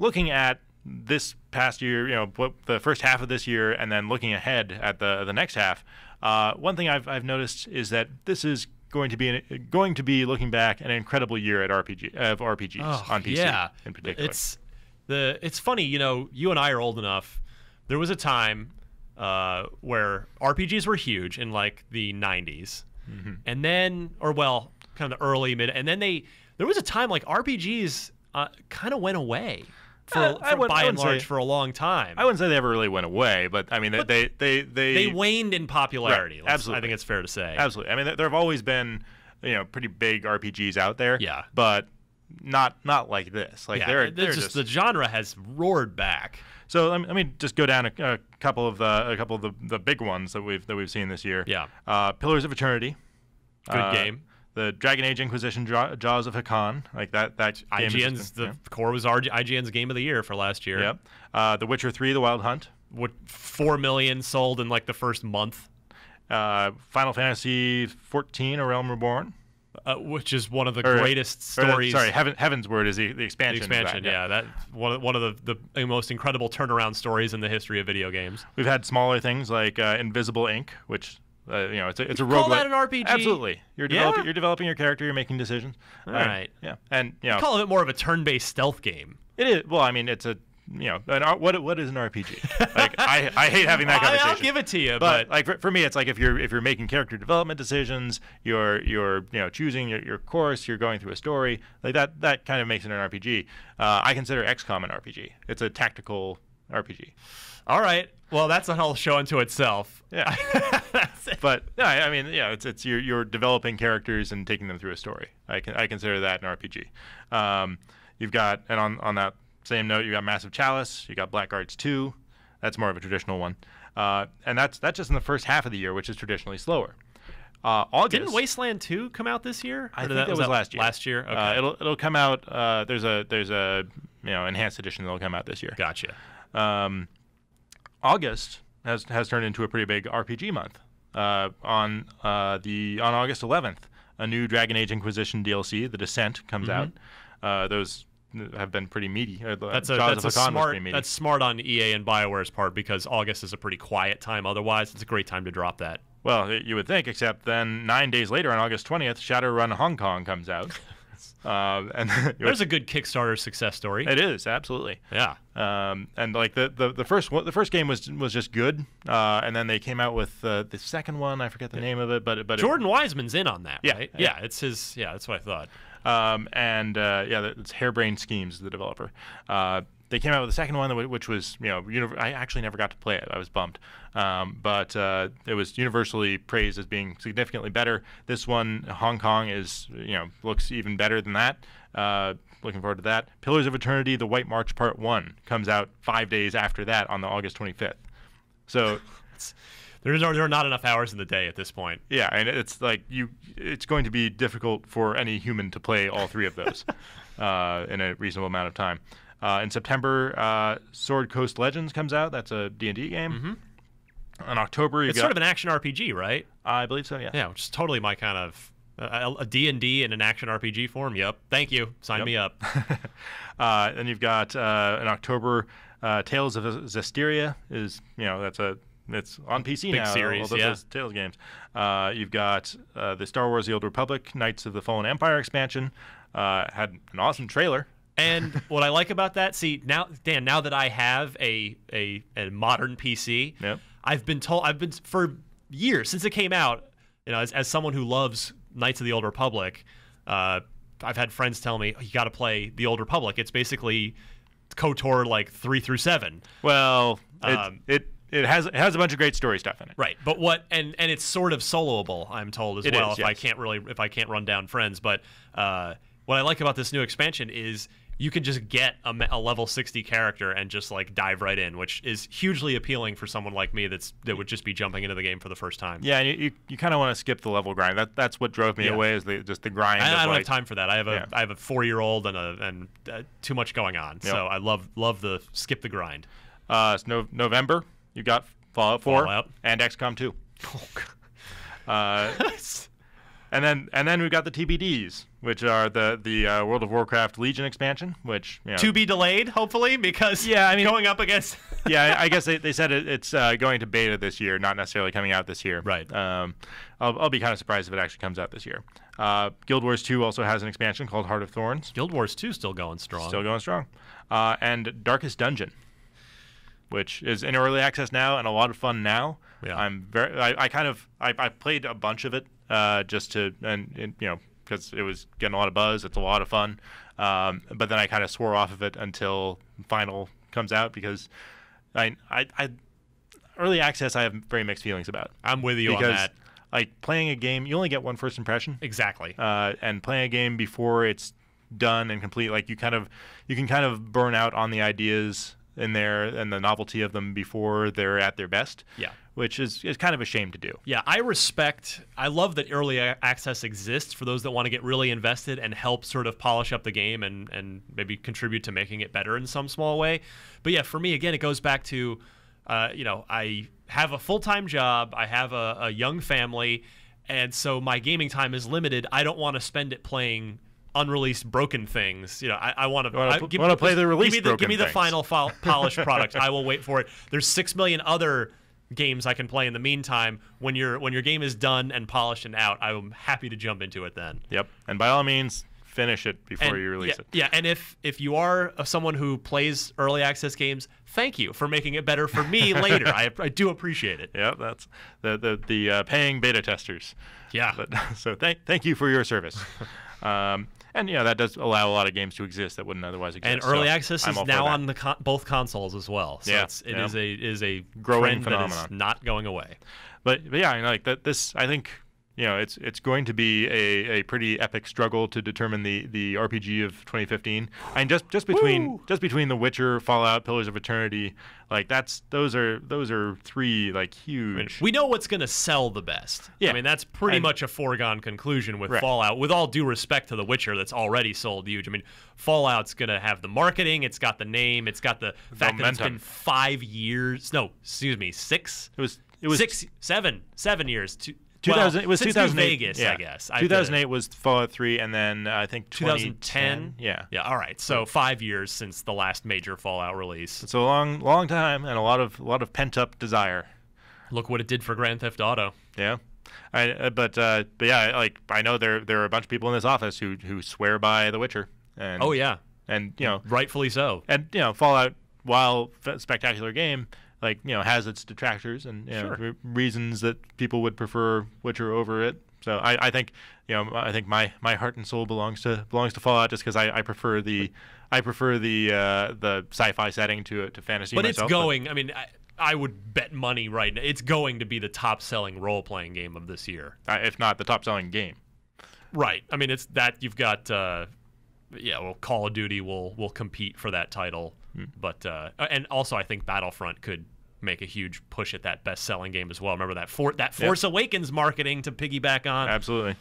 looking at this past year, the first half of this year, and then looking ahead at the next half, one thing I've noticed is that this is going to be looking back an incredible year at RPGs on PC in particular. It's funny, you and I are old enough. There was a time where RPGs were huge in like the 90s, and then, kind of the early mid, and then there was a time like RPGs kind of went away by and large for a long time. I wouldn't say they ever really went away, but I mean they waned in popularity. Right, absolutely, I think it's fair to say. Absolutely, I mean there have always been pretty big RPGs out there. Yeah, but not like this. Like they're just the genre has roared back. So let me just go down a couple of the big ones that we've seen this year. Yeah, Pillars of Eternity, good game. The Dragon Age Inquisition, Jaws of Hakan, like that. IGN's core was IGN's game of the year for last year. Yep. The Witcher 3, The Wild Hunt. 4 million sold in like the first month. Final Fantasy 14, A Realm Reborn. Which is one of the greatest stories. Heaven's Word is the expansion. The expansion, that one of the most incredible turnaround stories in the history of video games. We've had smaller things like Invisible Ink, which it's a roguelike. Call that an RPG? Absolutely. You're developing your character. You're making decisions. All right. Yeah, and call it more of a turn-based stealth game. It is. Well, I mean, it's a. What is an RPG? Like I hate having that conversation. I'll give it to you, but like for me, it's like if you're making character development decisions, you're choosing your course, you're going through a story, like that kind of makes it an RPG. I consider XCOM an RPG. It's a tactical RPG. All right. Well, that's a whole show unto itself. Yeah. But no, I mean, it's you're developing characters and taking them through a story. I consider that an RPG. You've got, and on that same note, you got Massive Chalice, you got Black Arts 2. That's more of a traditional one. And that's just in the first half of the year, which is traditionally slower. August. Didn't Wasteland 2 come out this year? I think that was last year. Last year? Okay. It'll come out. There's a enhanced edition that'll come out this year. Gotcha. August has turned into a pretty big RPG month. On August 11th, a new Dragon Age Inquisition DLC, The Descent, comes out. Those have been pretty meaty. That's smart on EA and BioWare's part, because August is a pretty quiet time. Otherwise, it's a great time to drop that. Well, you would think, except then 9 days later on August 20th, Shadowrun Hong Kong comes out. And there's a good Kickstarter success story. It is, absolutely. Yeah. And like the first game was just good, and then they came out with the second one. I forget the name of it, but Jordan Wiseman's in on that, right? Yeah, it's his. Yeah, that's what I thought. It's Harebrained Schemes, the developer. They came out with the second one, which was, I actually never got to play it. I was bummed. But it was universally praised as being significantly better. This one, Hong Kong, looks even better than that. Looking forward to that. Pillars of Eternity, The White March Part 1 comes out 5 days after that on the August 25th. So there are not enough hours in the day at this point. Yeah, and it's like it's going to be difficult for any human to play all three of those in a reasonable amount of time. In September, Sword Coast Legends comes out. That's a D&D game. In October, it's sort of an action RPG, right? I believe so, yeah. Yeah, which is totally my kind of a D&D in an action RPG form. Yep. Thank you. Sign me up. Then you've got in October, Tales of Zestiria is it's on PC Big now. Series, those Tales games. You've got the Star Wars: The Old Republic, Knights of the Fallen Empire expansion. Had an awesome trailer. And what I like about that, now that I have a modern PC, I've been for years since it came out, as someone who loves Knights of the Old Republic, I've had friends tell me, you got to play the Old Republic. It's basically KOTOR like 3 through 7. Well, it has a bunch of great story stuff in it. Right, but and it's sort of soloable, I'm told as well. If I can't run down friends, but what I like about this new expansion is you can just get a level 60 character and just like dive right in, which is hugely appealing for someone like me that would just be jumping into the game for the first time. Yeah, and you kind of want to skip the level grind. That's what drove me away, is just the grind. I don't have time for that. I have a 4-year-old and too much going on. So I love the skip the grind. It's November. You got Fallout 4 and XCOM 2. And then we've got the TBDs, which are the World of Warcraft Legion expansion, which to be delayed, hopefully, because going up against. I guess they said it's going to beta this year, not necessarily coming out this year. Right. I'll be kind of surprised if it actually comes out this year. Guild Wars 2 also has an expansion called Heart of Thorns. Guild Wars 2 still going strong. And Darkest Dungeon, which is in early access now and a lot of fun now. Yeah. I played a bunch of it just to because it was getting a lot of buzz. It's a lot of fun. But then I kind of swore off of it until Final comes out because I early access I have very mixed feelings about. I'm with you on that. Like playing a game, you only get one first impression. Exactly. And playing a game before it's done and complete, like you can kind of burn out on the ideas in there and the novelty of them before they're at their best. Yeah. Which is kind of a shame to do. Yeah, I love that early access exists for those that want to get really invested and help sort of polish up the game and maybe contribute to making it better in some small way. But yeah, for me, again, it goes back to, I have a full-time job, I have a young family, and so my gaming time is limited. I don't want to spend it playing unreleased broken things. I want to play the release broken Give me the things. final polished product. I will wait for it. There's 6 million other games I can play in the meantime. When your game is done and polished and out, I'm happy to jump into it then. Yep. And by all means, finish it before you release it. Yeah, and if you are someone who plays early access games, thank you for making it better for me later. I do appreciate it. Yeah, that's the paying beta testers. Yeah. So thank you for your service. And that does allow a lot of games to exist that wouldn't otherwise exist. And early access is now on the both consoles as well. So it is a growing trend phenomenon. that is not going away. But yeah, like that. This I think it's going to be a pretty epic struggle to determine the RPG of 2015. And just between The Witcher, Fallout, Pillars of Eternity, like those are three like huge. We know what's going to sell the best. Yeah. I mean that's pretty much a foregone conclusion with Fallout. With all due respect to The Witcher, that's already sold huge. I mean Fallout's going to have the marketing, it's got the name, it's got the fact that it's been 5 years. No, excuse me, 6. It was 7 years. 2000. It was since 2008. Vegas, yeah. I guess. 2008 was Fallout 3, and then I think 2010. Yeah. Yeah. All right. So 5 years since the last major Fallout release. It's a long time, and a lot of pent up desire. Look what it did for Grand Theft Auto. Yeah. But yeah, like I know there are a bunch of people in this office who swear by The Witcher. And, oh yeah. And rightfully so. And Fallout, while a spectacular game, has its detractors and reasons that people would prefer Witcher over it. So I think my heart and soul belongs to Fallout just because I prefer the sci-fi setting to fantasy. But myself, it's going. I mean, I would bet money right now it's going to be the top-selling role-playing game of this year, if not the top-selling game. Right. I mean, it's that you've got. Call of Duty will compete for that title, but and also I think Battlefront could make a huge push at that best-selling game as well. Remember that Force Awakens marketing to piggyback on. Absolutely.